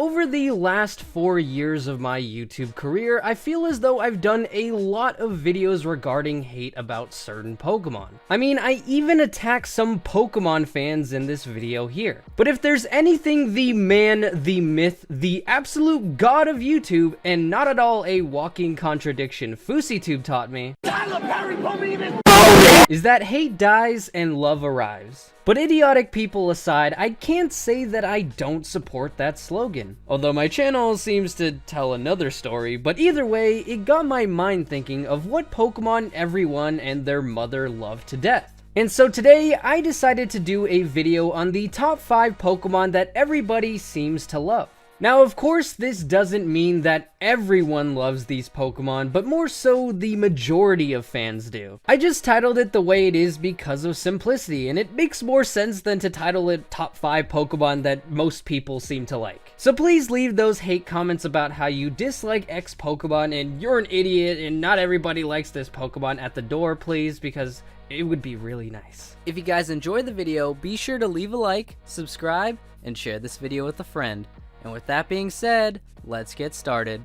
over the last 4 years of my YouTube career, I feel as though I've done a lot of videos regarding hate about certain Pokemon. I mean, I even attack some Pokemon fans in this video here. But if there's anything the man, the myth, the absolute god of YouTube, and not at all a walking contradiction FouseyTube taught me, is that hate dies and love arrives. But idiotic people aside, I can't say that I don't support that slogan. Although my channel seems to tell another story, but either way, it got my mind thinking of what Pokemon everyone and their mother love to death. And so today, I decided to do a video on the top 5 Pokemon that everybody seems to love. Now, of course, this doesn't mean that everyone loves these Pokemon, but more so the majority of fans do. I just titled it the way it is because of simplicity, and it makes more sense than to title it top 5 Pokemon that most people seem to like. So please leave those hate comments about how you dislike X Pokemon and you're an idiot and not everybody likes this Pokemon at the door, please, because it would be really nice. If you guys enjoyed the video, be sure to leave a like, subscribe, and share this video with a friend. And with that being said, let's get started.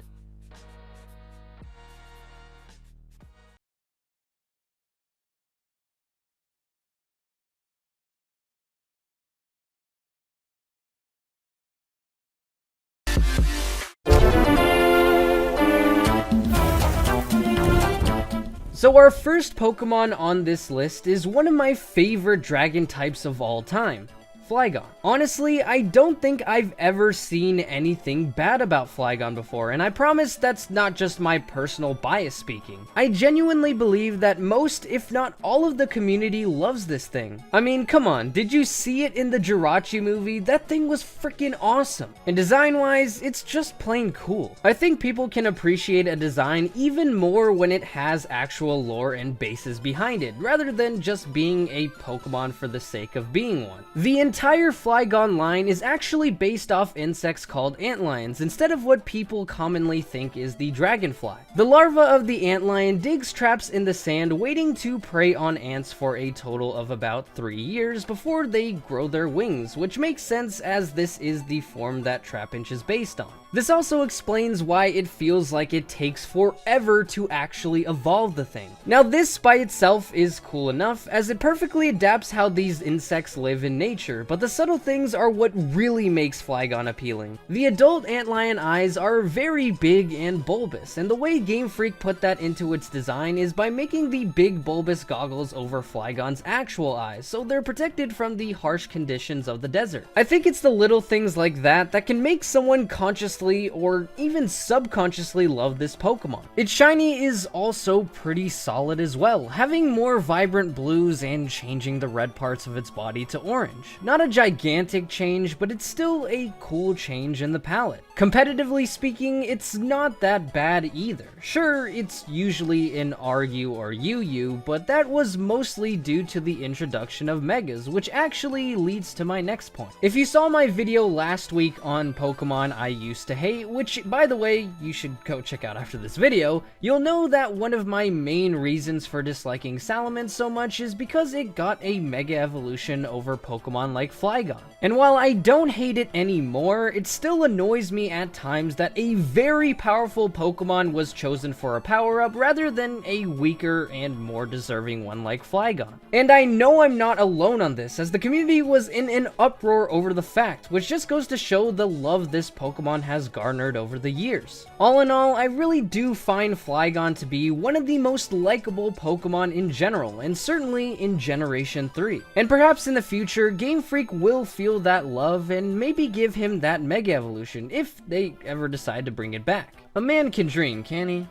So our first Pokemon on this list is one of my favorite dragon types of all time, Flygon. Honestly, I don't think I've ever seen anything bad about Flygon before, and I promise that's not just my personal bias speaking. I genuinely believe that most, if not all of the community loves this thing. I mean, come on, did you see it in the Jirachi movie? That thing was freaking awesome. And design-wise, it's just plain cool. I think people can appreciate a design even more when it has actual lore and bases behind it, rather than just being a Pokemon for the sake of being one. The entire Flygon line is actually based off insects called antlions, instead of what people commonly think is the dragonfly. The larva of the antlion digs traps in the sand, waiting to prey on ants for a total of about 3 years before they grow their wings, which makes sense as this is the form that Trapinch is based on. This also explains why it feels like it takes forever to actually evolve the thing. Now this by itself is cool enough, as it perfectly adapts how these insects live in nature, but the subtle things are what really makes Flygon appealing. The adult antlion eyes are very big and bulbous, and the way Game Freak put that into its design is by making the big bulbous goggles over Flygon's actual eyes, so they're protected from the harsh conditions of the desert. I think it's the little things like that that can make someone consciously or even subconsciously love this Pokemon. Its shiny is also pretty solid as well, having more vibrant blues and changing the red parts of its body to orange. Not a gigantic change, but it's still a cool change in the palette. Competitively speaking, it's not that bad either. Sure, it's usually an RU or UU, but that was mostly due to the introduction of Megas, which actually leads to my next point. If you saw my video last week on Pokemon I used to hate, which by the way, you should go check out after this video, you'll know that one of my main reasons for disliking Salamence so much is because it got a Mega Evolution over Pokemon like Flygon. And while I don't hate it anymore, it still annoys me at times that a very powerful Pokemon was chosen for a power-up rather than a weaker and more deserving one like Flygon. And I know I'm not alone on this, as the community was in an uproar over the fact, which just goes to show the love this Pokemon has garnered over the years. All in all, I really do find Flygon to be one of the most likable Pokemon in general, and certainly in Generation 3. And perhaps in the future, Game Freak will feel that love and maybe give him that Mega Evolution, if they ever decide to bring it back. A man can dream, can he?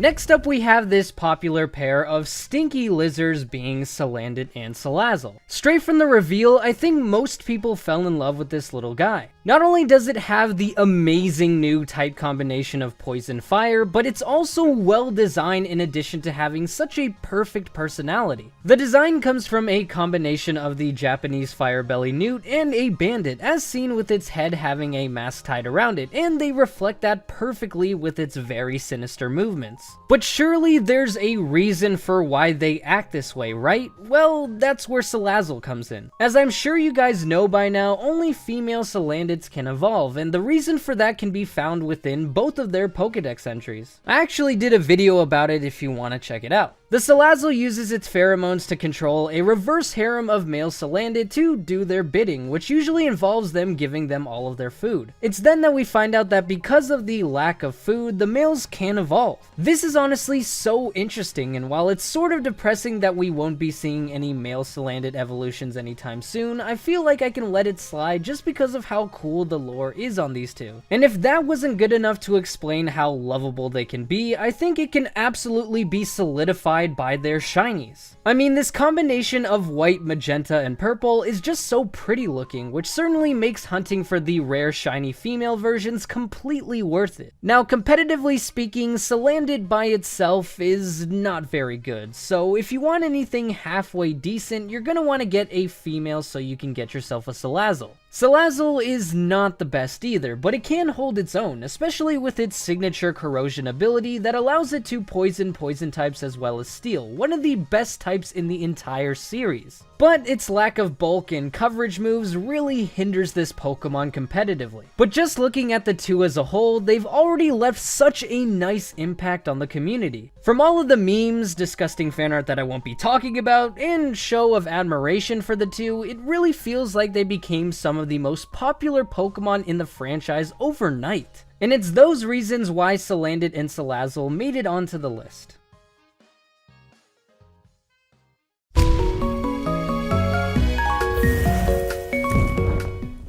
Next up, we have this popular pair of stinky lizards being Salandit and Salazzle. Straight from the reveal, I think most people fell in love with this little guy. Not only does it have the amazing new type combination of Poison Fire, but it's also well designed in addition to having such a perfect personality. The design comes from a combination of the Japanese Fire Belly Newt and a bandit, as seen with its head having a mask tied around it, and they reflect that perfectly with its very sinister movements. But surely there's a reason for why they act this way, right? Well, that's where Salazzle comes in. As I'm sure you guys know by now, only female Salandits can evolve, and the reason for that can be found within both of their Pokédex entries. I actually did a video about it if you want to check it out. The Salazzle uses its pheromones to control a reverse harem of male Salandit to do their bidding, which usually involves them giving them all of their food. It's then that we find out that because of the lack of food, the males can evolve. This is honestly so interesting, and while it's sort of depressing that we won't be seeing any male Salandit evolutions anytime soon, I feel like I can let it slide just because of how cool the lore is on these two. And if that wasn't good enough to explain how lovable they can be, I think it can absolutely be solidified by their shinies. I mean, this combination of white, magenta, and purple is just so pretty looking, which certainly makes hunting for the rare shiny female versions completely worth it. Now, competitively speaking, Salandit by itself is not very good, so if you want anything halfway decent, you're gonna want to get a female so you can get yourself a Salazzle. Salazzle is not the best either, but it can hold its own, especially with its signature corrosion ability that allows it to poison types as well as steel, one of the best types in the entire series. But its lack of bulk and coverage moves really hinders this Pokemon competitively. But just looking at the two as a whole, they've already left such a nice impact on the community. From all of the memes, disgusting fan art that I won't be talking about, and show of admiration for the two, it really feels like they became some of the most popular Pokemon in the franchise overnight. And it's those reasons why Salandit and Salazzle made it onto the list.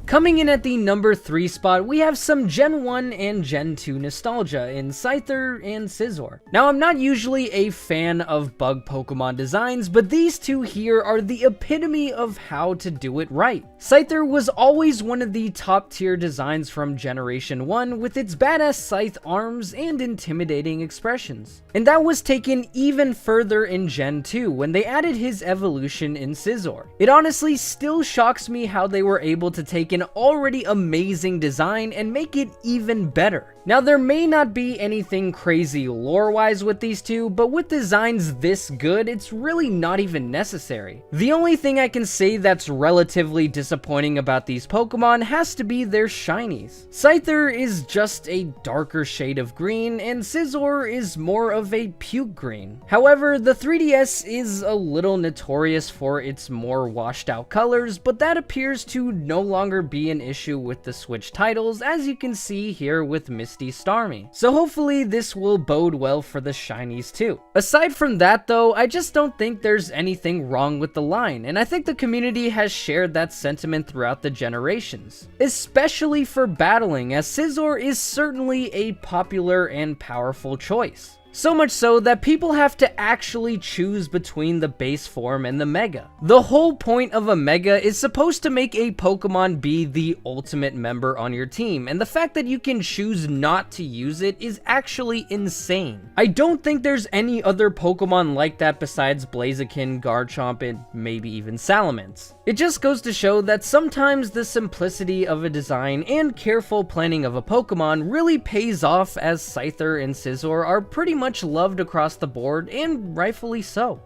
Coming in at the number 3 spot, we have some Gen 1 and Gen 2 nostalgia in Scyther and Scizor. Now, I'm not usually a fan of bug Pokemon designs, but these two here are the epitome of how to do it right. Scyther was always one of the top tier designs from Generation 1 with its badass scythe arms and intimidating expressions. And that was taken even further in Gen 2 when they added his evolution in Scizor. It honestly still shocks me how they were able to take an already amazing design and make it even better. Now, there may not be anything crazy lore-wise with these two, but with designs this good, it's really not even necessary. The only thing I can say that's relatively disappointing about these Pokemon has to be their shinies. Scyther is just a darker shade of green, and Scizor is more of a puke green. However, the 3DS is a little notorious for its more washed out colors, but that appears to no longer be an issue with the Switch titles, as you can see here with Misty Starmie. So hopefully this will bode well for the shinies too. Aside from that though, I just don't think there's anything wrong with the line, and I think the community has shared that sentiment throughout the generations. Especially for battling, as Scizor is certainly a popular and powerful choice. So much so that people have to actually choose between the base form and the Mega. The whole point of a Mega is supposed to make a Pokemon be the ultimate member on your team, and the fact that you can choose not to use it is actually insane. I don't think there's any other Pokemon like that besides Blaziken, Garchomp, and maybe even Salamence. It just goes to show that sometimes the simplicity of a design and careful planning of a Pokemon really pays off, as Scyther and Scizor are pretty much loved across the board, and rightfully so.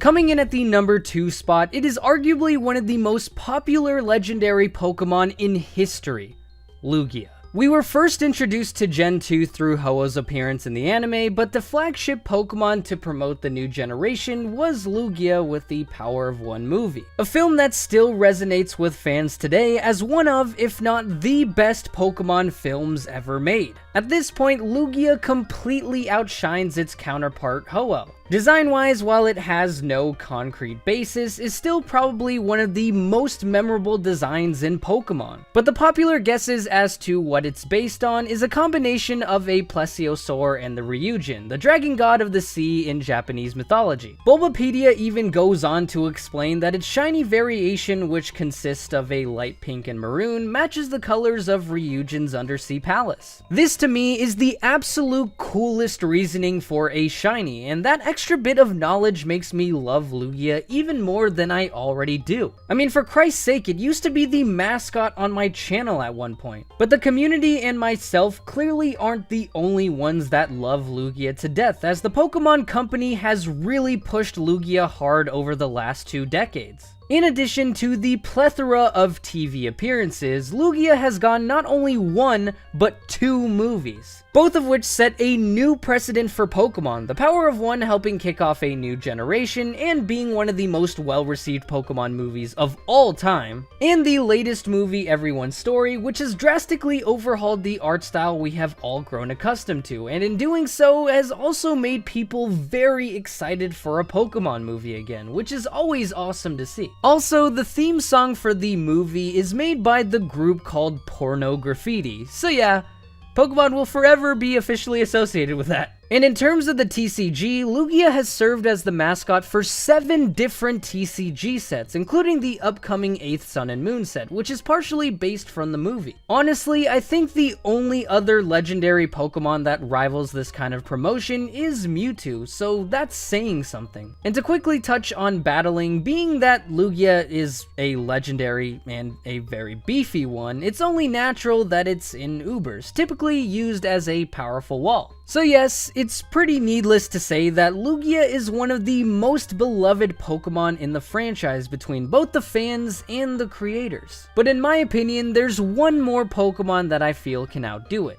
Coming in at the number 2 spot, it is arguably one of the most popular legendary Pokemon in history, Lugia. We were first introduced to Gen 2 through Ho-Oh's appearance in the anime, but the flagship Pokemon to promote the new generation was Lugia with the Power of One movie. A film that still resonates with fans today as one of, if not the best Pokemon films ever made. At this point, Lugia completely outshines its counterpart Ho-Oh. Design-wise, while it has no concrete basis, is still probably one of the most memorable designs in Pokemon. But the popular guesses as to what it's based on is a combination of a Plesiosaur and the Ryujin, the dragon god of the sea in Japanese mythology. Bulbapedia even goes on to explain that its shiny variation, which consists of a light pink and maroon, matches the colors of Ryujin's undersea palace. This to me is the absolute coolest reasoning for a shiny, and that extra bit of knowledge makes me love Lugia even more than I already do. I mean, for Christ's sake, it used to be the mascot on my channel at one point. But the community and myself clearly aren't the only ones that love Lugia to death, as the Pokemon Company has really pushed Lugia hard over the last 2 decades. In addition to the plethora of TV appearances, Lugia has gotten not only 1, but 2 movies, both of which set a new precedent for Pokemon, the power of one helping kick off a new generation and being one of the most well-received Pokemon movies of all time, and the latest movie, Everyone's Story, which has drastically overhauled the art style we have all grown accustomed to, and in doing so has also made people very excited for a Pokemon movie again, which is always awesome to see. Also, the theme song for the movie is made by the group called Porno Graffiti, so yeah, Pokemon will forever be officially associated with that. And in terms of the TCG, Lugia has served as the mascot for 7 different TCG sets, including the upcoming 8th Sun and Moon set, which is partially based from the movie. Honestly, I think the only other legendary Pokemon that rivals this kind of promotion is Mewtwo, so that's saying something. And to quickly touch on battling, being that Lugia is a legendary and a very beefy one, it's only natural that it's in Ubers, typically used as a powerful wall. So yes, it's pretty needless to say that Lugia is one of the most beloved Pokemon in the franchise between both the fans and the creators. But in my opinion, there's one more Pokemon that I feel can outdo it.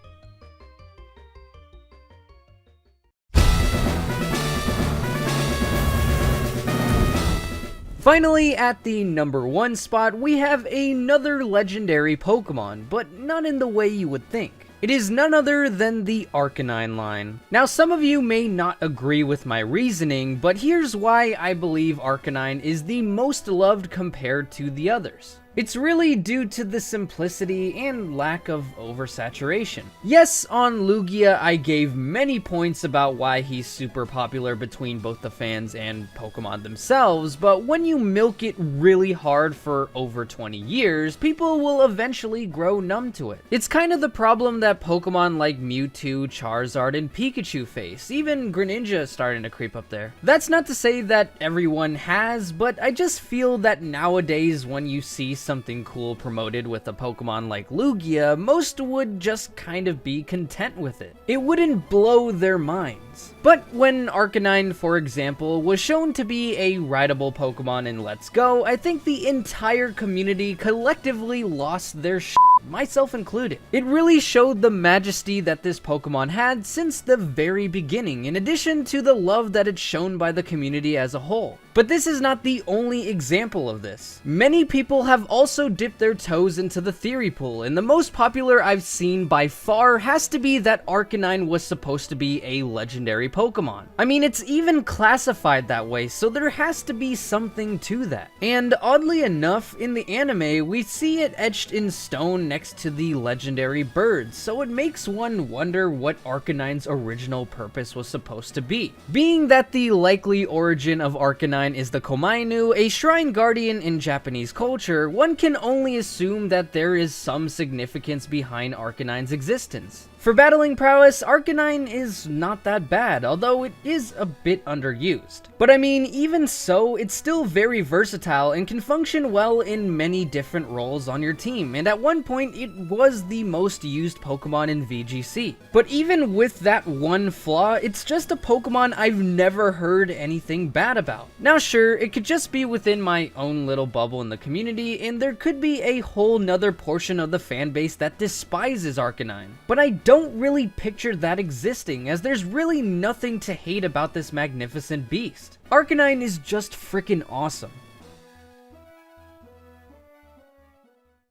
Finally, at the number 1 spot, we have another legendary Pokemon, but not in the way you would think. It is none other than the Arcanine line. Now, some of you may not agree with my reasoning, but here's why I believe Arcanine is the most loved compared to the others. It's really due to the simplicity and lack of oversaturation. Yes, on Lugia, I gave many points about why he's super popular between both the fans and Pokemon themselves, but when you milk it really hard for over 20 years, people will eventually grow numb to it. It's kind of the problem that Pokemon like Mewtwo, Charizard, and Pikachu face. Even Greninja is starting to creep up there. That's not to say that everyone has, but I just feel that nowadays when you see something cool promoted with a Pokemon like Lugia, most would just kind of be content with it. It wouldn't blow their minds. But when Arcanine, for example, was shown to be a rideable Pokemon in Let's Go, I think the entire community collectively lost their shit, myself included. It really showed the majesty that this Pokemon had since the very beginning, in addition to the love that it's shown by the community as a whole. But this is not the only example of this. Many people have also dipped their toes into the theory pool, and the most popular I've seen by far has to be that Arcanine was supposed to be a legendary Pokemon. I mean, it's even classified that way, so there has to be something to that. And oddly enough, in the anime, we see it etched in stone next to the legendary bird, so it makes one wonder what Arcanine's original purpose was supposed to be. Being that the likely origin of Arcanine is the Komainu, a shrine guardian in Japanese culture, one can only assume that there is some significance behind Arcanine's existence. For battling prowess, Arcanine is not that bad, although it is a bit underused. But I mean, even so, it's still very versatile and can function well in many different roles on your team, and at one point it was the most used Pokemon in VGC. But even with that one flaw, it's just a Pokemon I've never heard anything bad about. Now sure, it could just be within my own little bubble in the community, and there could be a whole nother portion of the fanbase that despises Arcanine. But I don't really picture that existing, as there's really nothing to hate about this magnificent beast. Arcanine is just freaking awesome.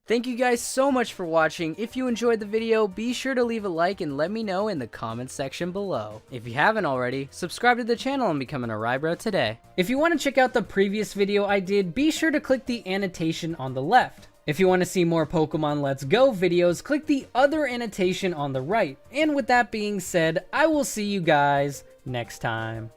Thank you guys so much for watching. If you enjoyed the video, be sure to leave a like and let me know in the comments section below. If you haven't already, subscribe to the channel and become an Eryizo today. If you want to check out the previous video I did, be sure to click the annotation on the left. If you want to see more Pokemon Let's Go videos, click the other annotation on the right. And with that being said, I will see you guys next time.